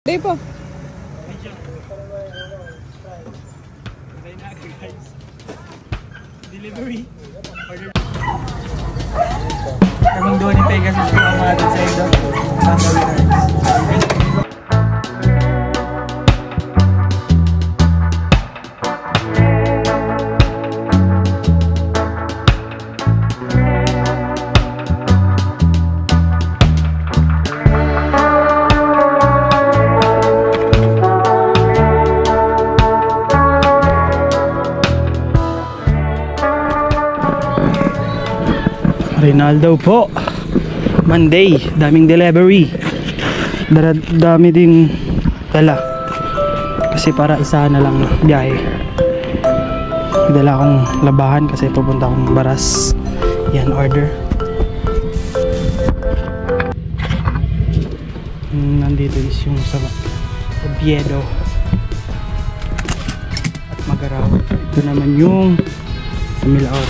Day po. Delivery. Order. Kaming doon ni Pegasus yung umatid sa ito. Rinaldo po. Monday, daming delivery. Dami din dala. Kasi para isa na lang biyahe. Dala akong labahan kasi pupunta akong Baras. Yan, order. Nandito is yung sa Oviedo at Magaraw. Ito naman yung sa Milao.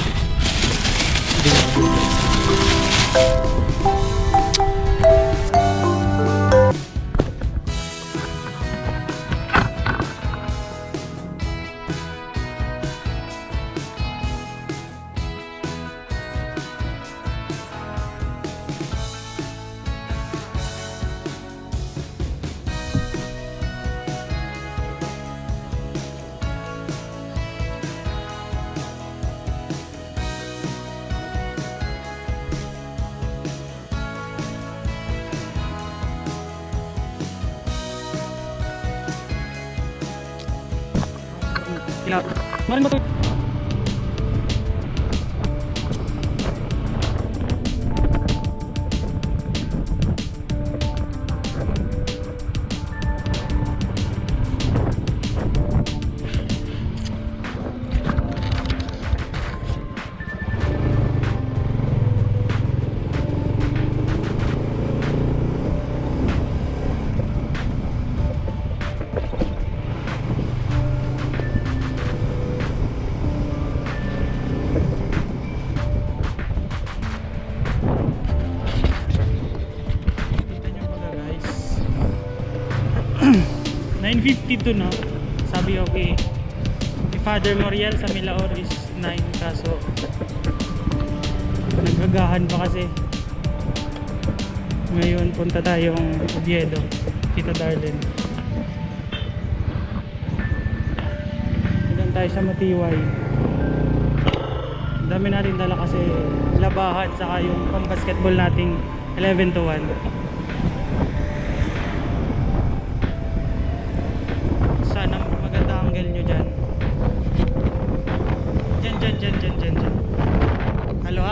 Kemarin betul. $9.52 no? Sabi okay. Si Father Moriel sa Milaor is 9 kaso nagagahan pa kasi. Ngayon punta tayong Oviedo, Tita Darlene. Doon tayo sa Matiway. Dami natin dala kasi labahan saka yung pang basketball nating 11 to 1. Sana maganda angle nyo dyan. Dyan. Hello.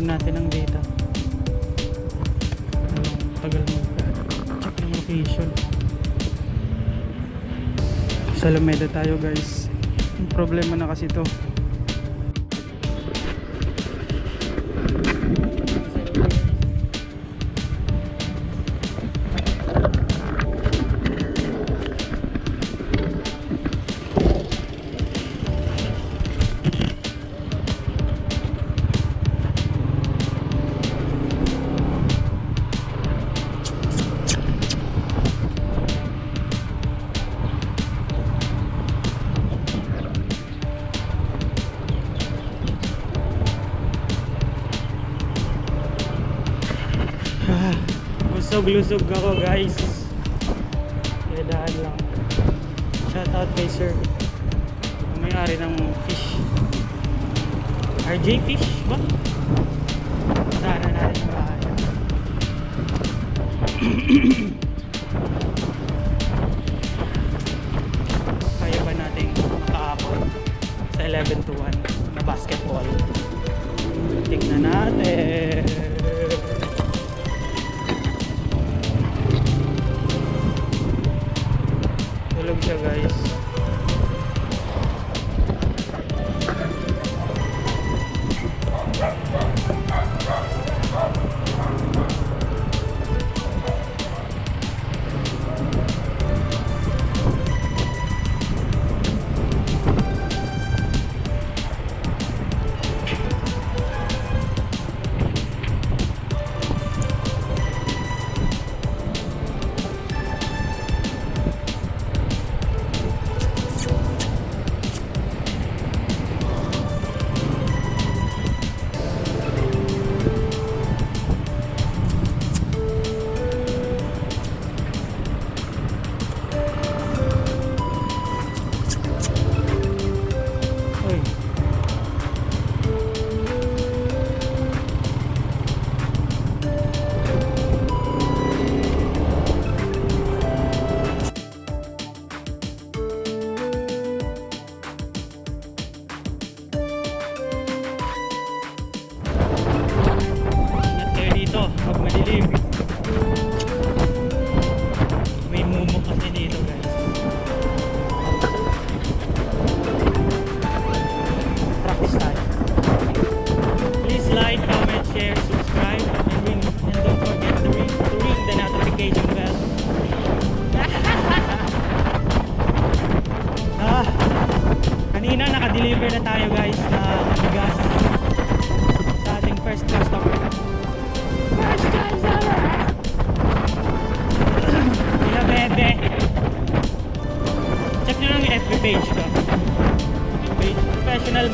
Natin ang data. Tagal mag-check ng location. Sa Alameda tayo guys. Yung problema na kasi to. Lusog ako guys. Kailangan lang. Shout out kay sir, may-ari ng fish. RJ Fish ba? Daanan natin yung bahay. Kaya ba natin makahapon sa 11 to 1 na basketball? Tignan natin.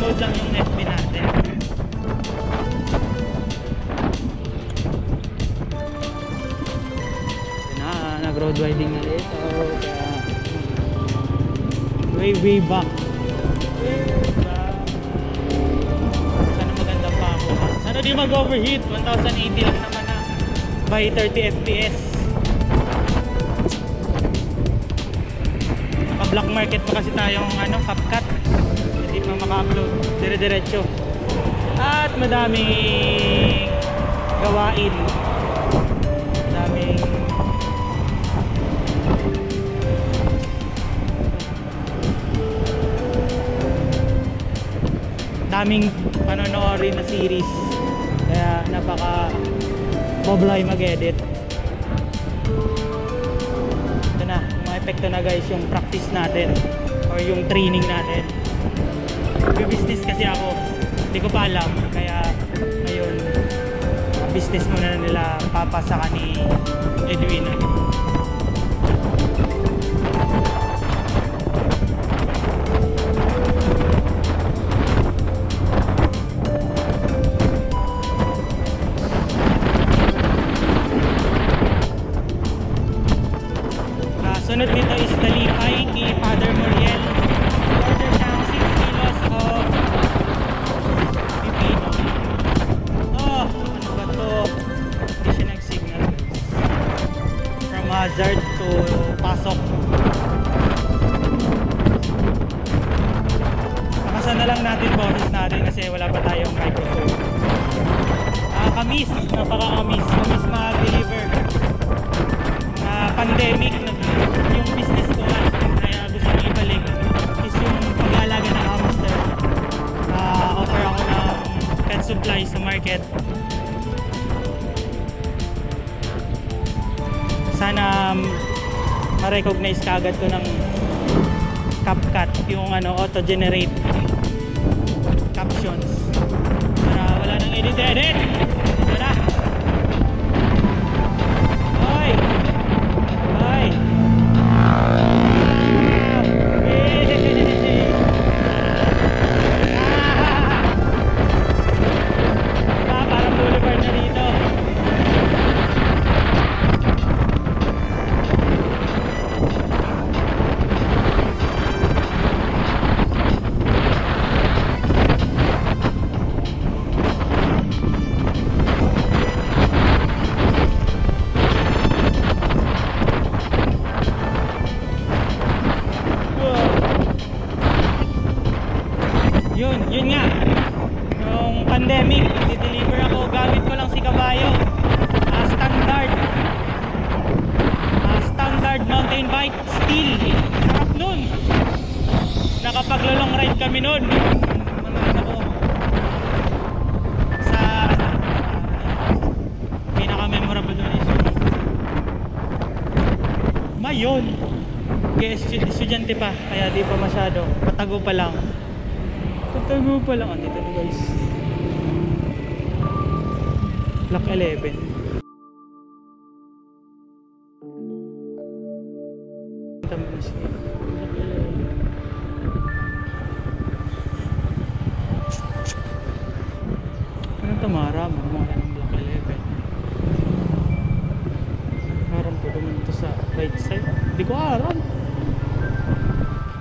load lang yung FB natin. Nag-road riding na ito. Kaya way back. Sana magandang pa ako. Sana di mag-overheat. 1080 lang naman na by 30 fps. Naka-black market pa kasi tayong CapCut. Hindi pa maka-upload. Dire-diretso. At madaming gawain. Daming panonoodin na series, kaya napaka boblay mag-edit. Ito na, mga epekto na guys yung practice natin or yung training natin. Business kasi ako, hindi ko pa alam, kaya ngayon business muna nila papasa ka ni Edwin. Sunod nito is Talipay kay Father Moriel. Order siyang 6 kilos of pipino. Ano ba to? Hindi siya nag-signal. From Hazard to Pasok. Nakasan na lang natin boses natin kasi wala pa tayong microphone. Kamis, napaka-kamis. Kamis ma-deliver. Pandemic yung business ko kaya gusto ko ibalik is yung pag-aalaga ng hamster. Offer ako ng pet supply sa market. Sana ma-recognize kagad ko ng CapCut, yung auto-generate captions para wala nang edit. Tara! Yun nga, yung pandemic, i-deliver ako, gamit ko lang si Kabayo. Standard mountain bike, steel. Sarap nun. Nakapag-long ride kami nun. Sa pinaka-memorable nun is Mayon. Kaya estudyante pa, kaya di pa masyado. Patago pa lang. Andito na guys. Block 11. Anong tamara? Mga ng Block 11. Harap ko naman ito sa right side. Hindi ko alam.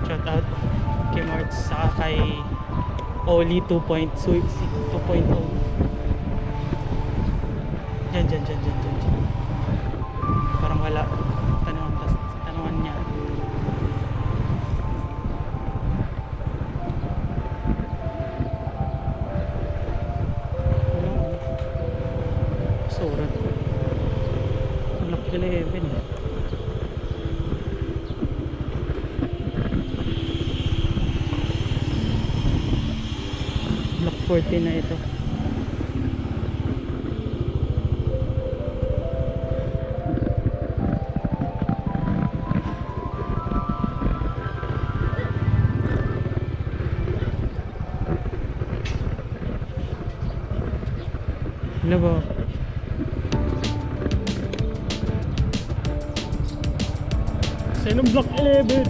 Shout out kay Marts saka kay Oli 2.0. Diyan. Parang wala. Tanungan niya. Surat. Block 11 eh. Block 14 na ito. Ano ba? Saan ang Block 11?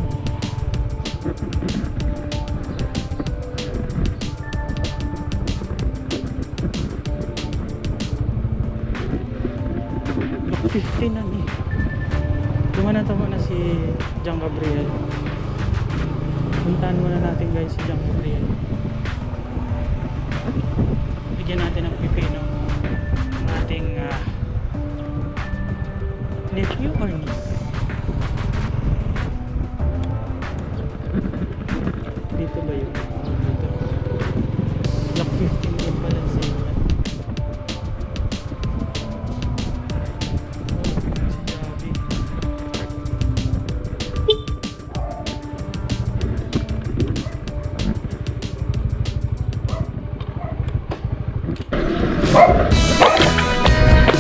15 na ni. Tama na si John Gabriel. Puntahan muna natin guys si John Gabriel. Bigyan natin ng pipino ang ating nephew or niece. Dito ba yun? Dito. Block 15 din pala sa inyo.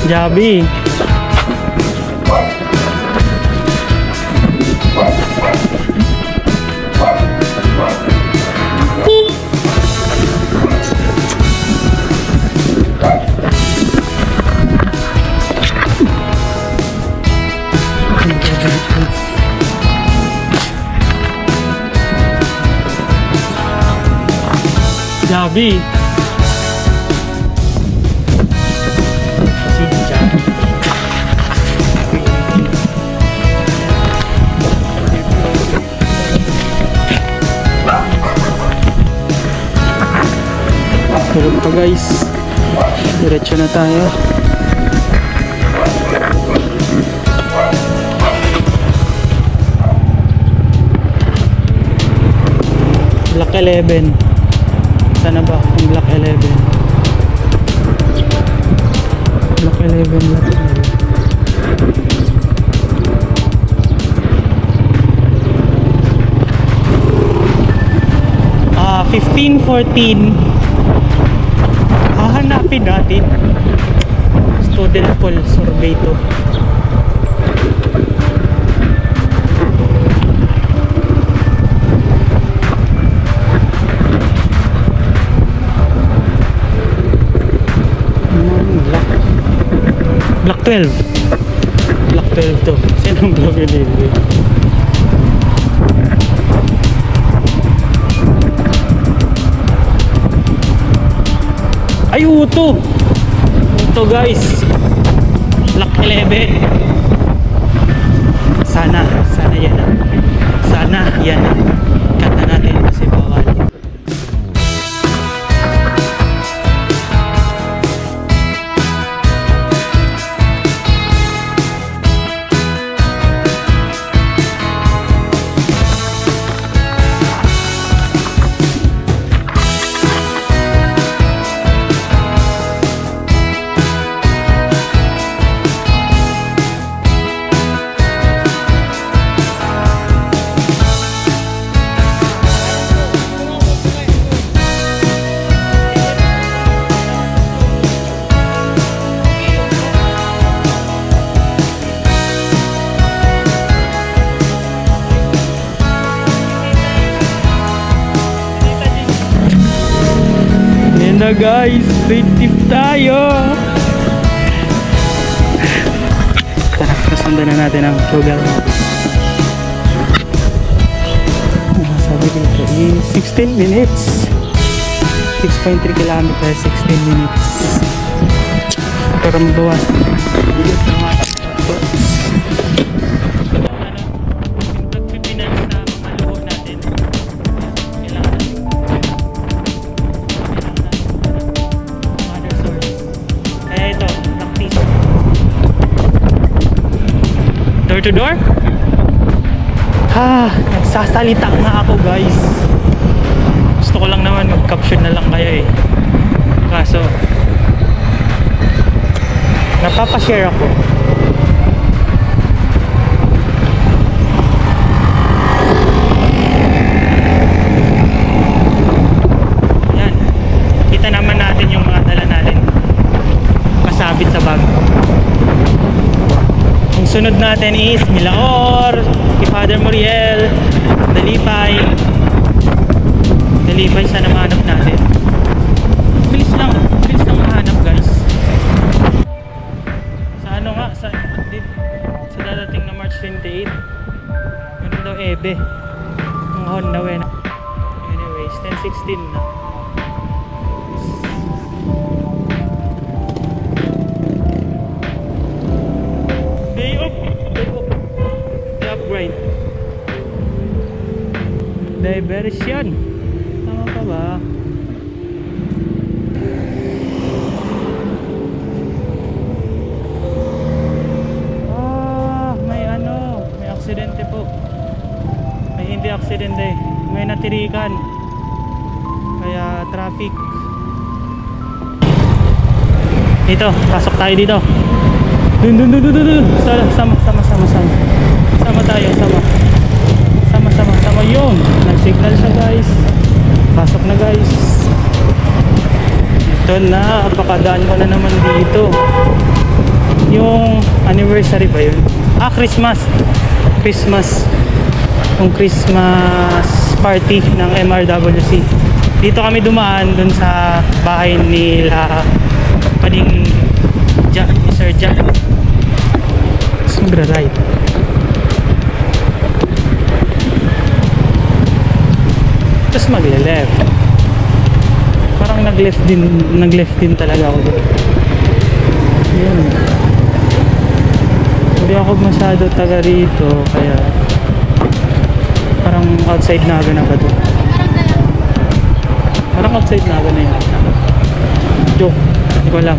Jabi. Jabi. Tulog pa guys, diretso na tayo. Block 11. Sana ba ang Block 11? Block 11, Block 11. 15-14. Hahanapin natin student poll survey to. Block 12. Block 12 to. Sinong block yun? Ay, uto! Uto guys! Block 11. Sana yan na. Sana yan na. Kata natin kasi bawal. Na guys, street tip tayo. Tara, kasundan na natin ang Google Maps. Sabi dito is 16 minutes. 6.3 kilometers, 16 minutes. Para mabawas bigat ng mga door to door? Nagsasalita nga ako guys. Gusto ko lang naman mag-caption na lang kayo eh. Kaso napapashare ako. Yan. Kita naman natin yung mga dala natin kasabit sa bag. Ang sunod natin is Milaor, kay Father Muriel, Dalipay. Dalipay, sana mahanap natin. Bilis lang mahanap guys. Sa ano nga, sa dadating na March 28. Ganun daw Ebe. Ang Honda Wen. Anyways, 10:16 na. diversion. Tama pa ba? May aksidente po. May hindi aksidente, may natirikan. Kaya traffic. Dito, pasok tayo dito. Dun. Sama tayo, sama yun. Nag-signal siya guys. Pasok na guys. Ito na, apakadaan ko na naman dito. Yung anniversary ba yun? Christmas. Yung Christmas party ng MRWC. Dito kami dumaan dun sa bahay nila Pading Jack, Sir Jack. Magra-ride. Tapos magle-left. Parang nag-left din talaga ako. Yun. Hindi ako masyado taga rito, kaya parang outside Naga na ba ito? Parang outside Naga na yun. Joke, hindi ko alam.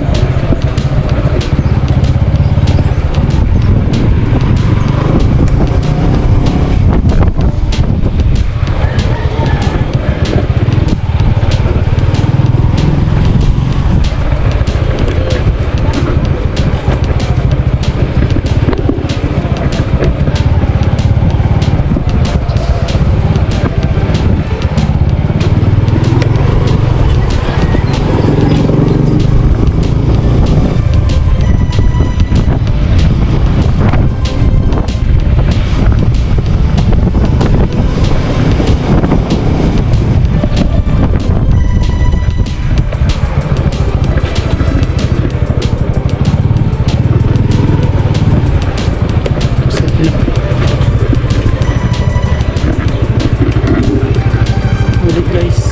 Ulit guys,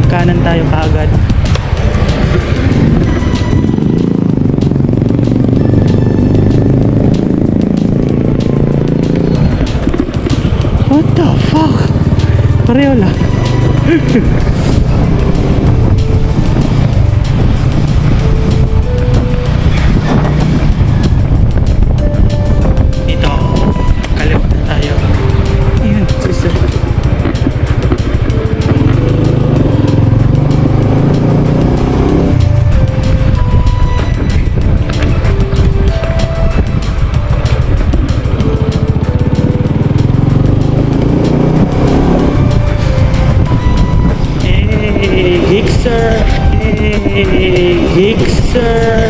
kanan tayo kaagad. What the fuck? Pareho lang. Dito, kaliwa na tayo. Ayun, sister. Gixer.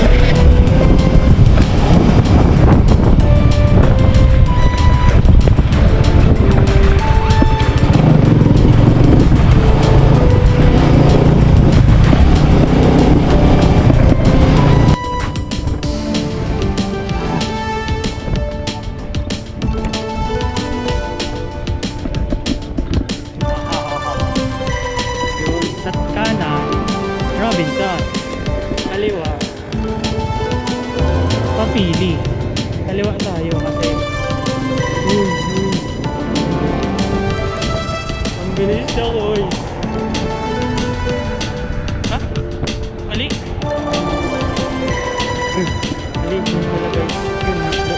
Sa kanan, Robinson. Kaliwa, Papili. Kaliwa tayo kasi ang bilis ako eh. Ha? Mali? Mali pala guys. Yun, nakbo.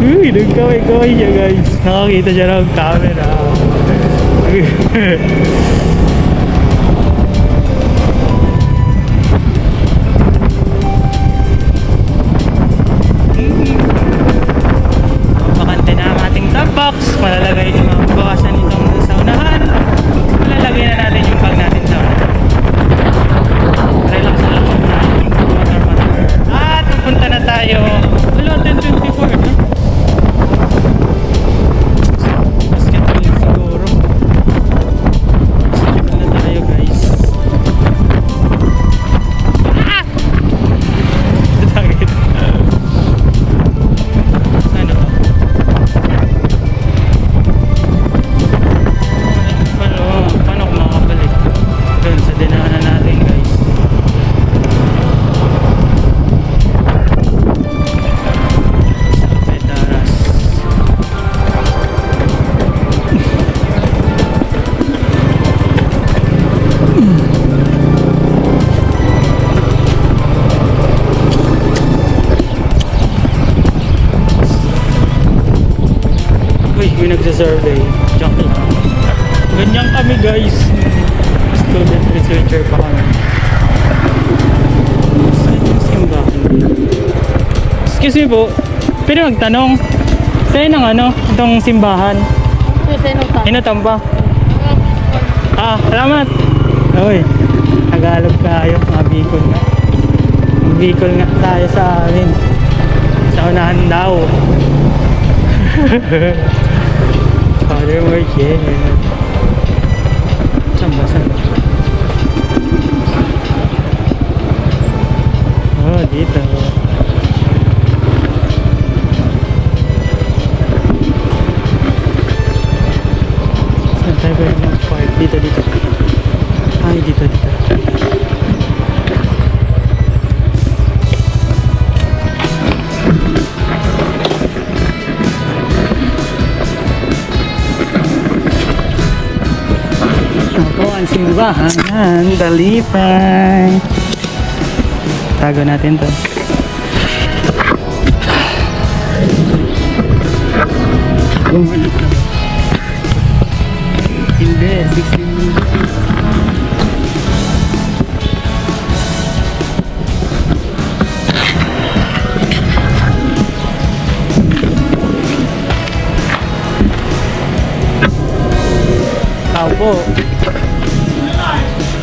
Uy, nagkaway-kaway siya guys. Nakakita siya ng camera. Bakante na ang ating top box. Malalagay yung mga bawasan itong sa unahan. Malalagay na natin yung bag natin sa unahan. nagsa-survey. Joke lang. Ganyan kami guys. Student researcher pa kami. Saan yung simbahan? Excuse me po. Pwede magtanong. Saan ang ano? Itong simbahan? Inutan pa? Ah, salamat. Uy, Tagalog tayo. Mga Bicol nga. Mga Bicol nga tayo sa amin. Sa unahan daw. Father Marcin. Saan ba? Saan ba? Oh, dito. Saan tayo ba yung mag-park? Dito, dito. Ay, dito, dito. Ako ang simbahan ng Dalipay. Tago natin to. Bumalik na ba? Hindi, 16 minutes. Tao po.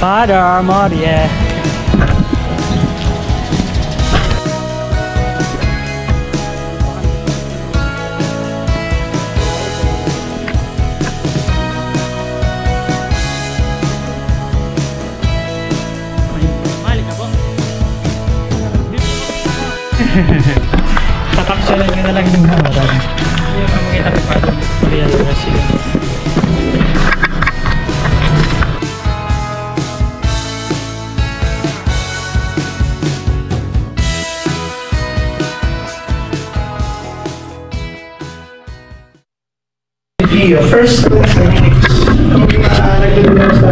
Father Marie. Tataksyonan nyo na lang yung oras. Yung makita ko pa doon. Real resident. First class nagtulungan sa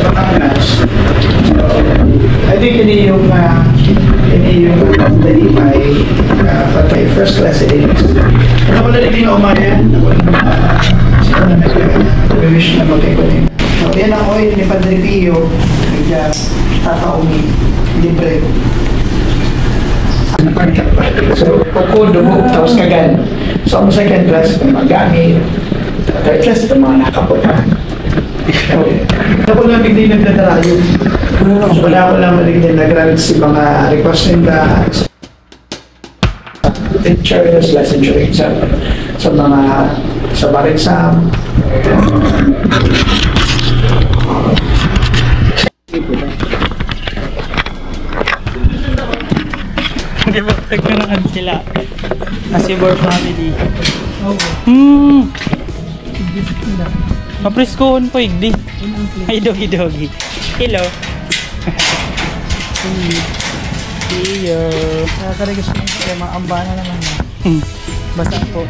Batangas. So, I think ini yung Dalipay patay first class editions. Ano ko na rin yung umayan? Sino na nag-wish na magkikunin. So, yan ako yun ni Padre Pio. Kaya tataumi libre. So, kuko, dugo, tapos kagan. So, ang second class, magamit. Third class, ito mga nakaputan. Ako lang hindi nagdadarayo. So, wala ko lang maligyan nag-grant si mga request nila teachers, licensure sa mga sa bar exam. Hindi ba nagkanaan sila? Asibor family. Mapreskohon po igdi. Ay dogi-dogi. Hello. Iyo. Nakakarigas naman kaya maambana naman. Basta po.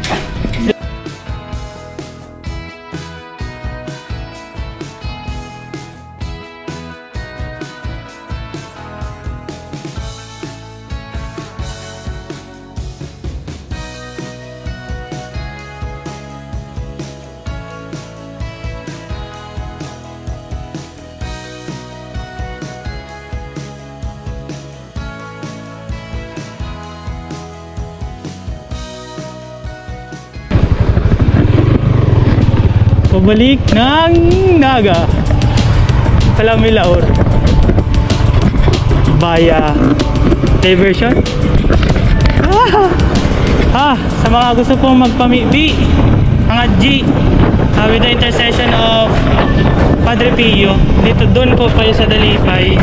Pabalik ng Naga Palamilaor via diversion. Sa mga gusto pong magpamiti mga G with the intercession of Padre Pio, dito doon po kayo sa Dalipay.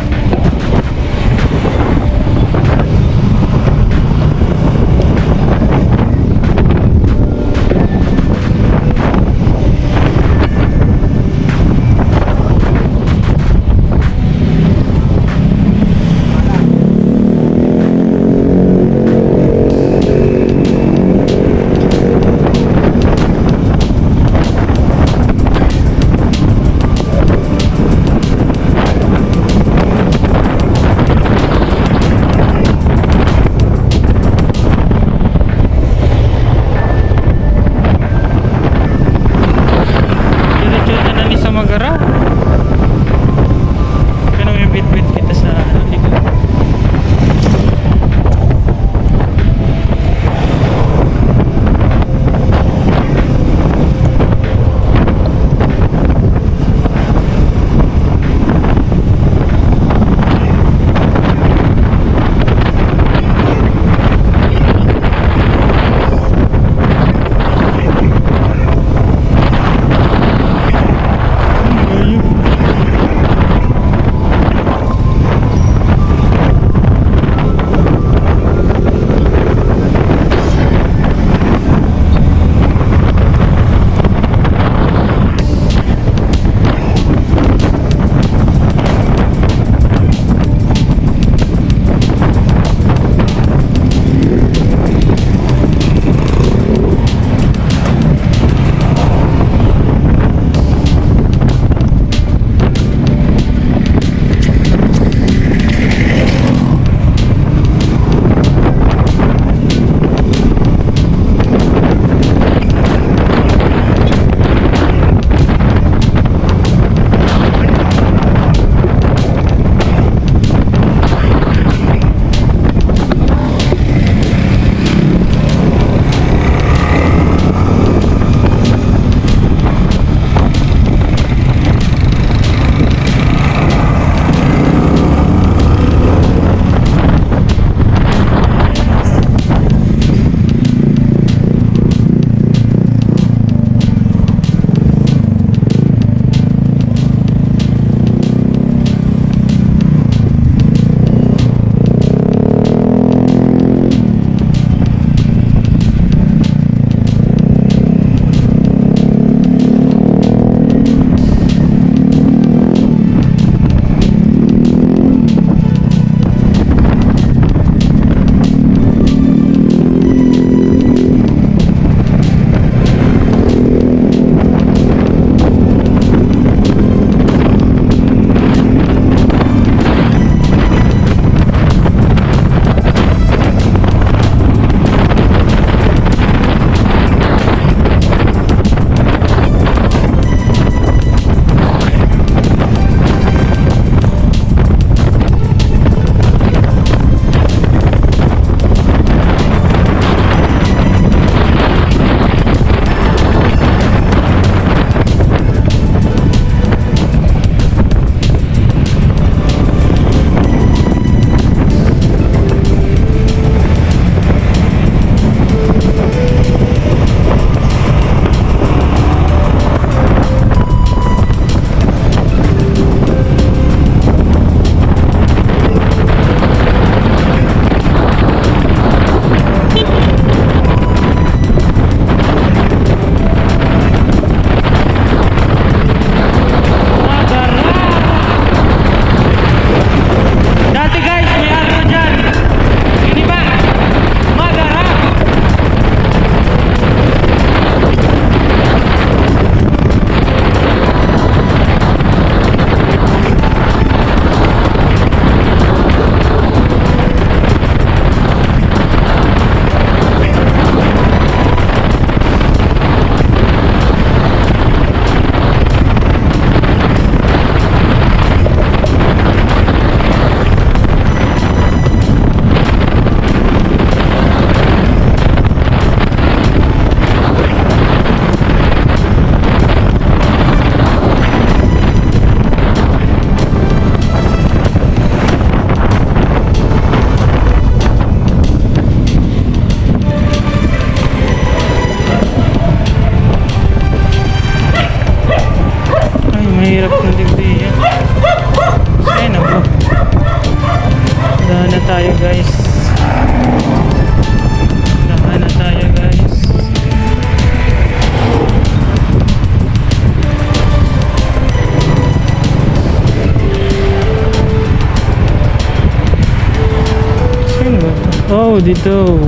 dito.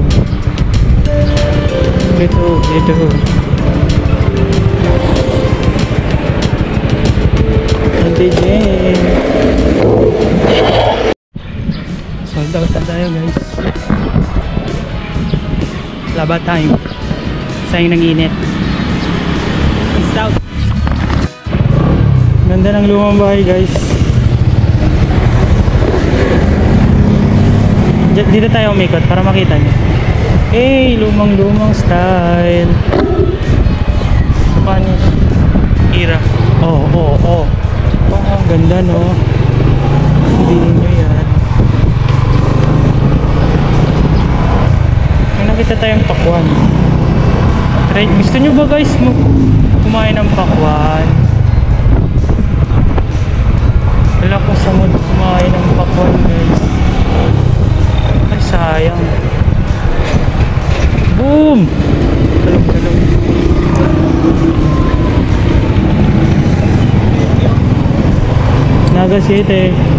Dito. Antigen. Sold out na tayo guys. Laba time. Sayang ng init. Peace out. Ganda ng lumang bahay guys. Dito tayo umikot para makita nyo. Hey, lumang style. Spanish era. Oh. Ang ganda no. Hindi nyo yan. May nakita tayong pakwan. Gusto nyo ba guys kumain ng pakwan? Wala ko sa mood kumain ng pakwan guys. Ay sayang. Boom! Talong. Naga City.